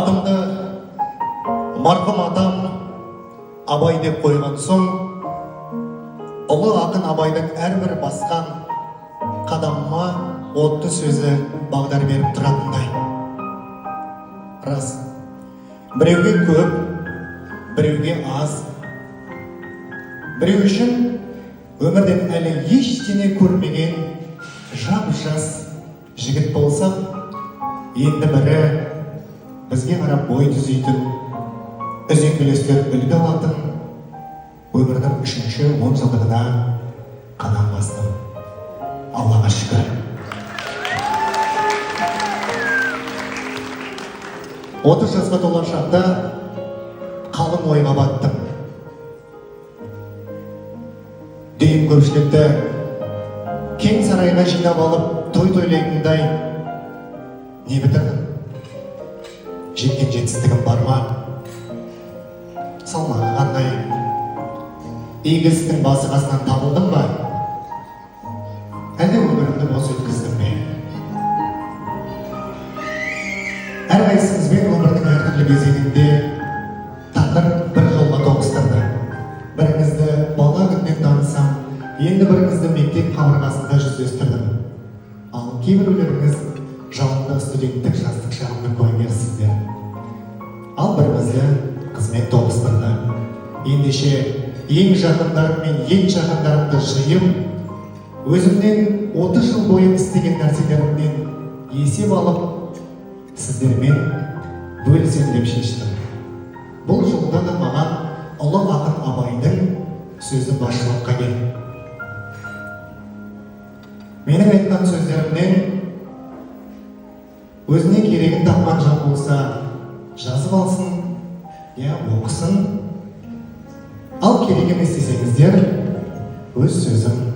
Атымды марқұм атам Абай деп қойған соң, ұлы ақын Абайдың әрбір басқан қадамыма отты сөзі бағдар беріп тұратындай. Рас, біреуге көп, біреуге аз, біреу үшін өмірден әлі ештеңе көрмеген жап-жас жігіт болсақ, енді бірі бізге қарап бой түзейтін, үзеңгілестер үлгі алатын өмірдің 3-ші 10 жылдығына қадам бастым. Аллаға шүкір. 30 жасқа толған шақта қалың ойға баттым. Дүйім көпшілікті кең сарайға жинап алып, той тойлайтындай не бітірдім? Жеткен жетістігім бар ма? Салмағы қандай? Игі істің басы қасынан табылдым ба? Әлде өмірімді бос өткіздім бе? Әрқайсыңызбен өмірдің әртүрлі кезеңінде тағдыр бір жолға тоғыстырды. Біріңізді бала күннен танысам, енді біріңізді мектеп қабырғасында жүздестірдім. Ал кейбіреулеріңіз жалынды студенттік жастық шағымды куәгерсіздер. Ал бірімізді қызмет тоғыстырды. Ендеше ең жақындарым мен ең жақындарымды жиып, өзімнен 30 жыл бойы істеген нәрселерімнен есеп алып, сіздермен бөлісем деп шештім. Бұл жолда да маған ұлы ақын Абайдың сөзі басшылыққа келді. Менің айтқан сөздерімнен өзіне керегін тапқан жан болса, жазып алсын, я оқысын. Ал керек емес десеңіздер, өз сөзім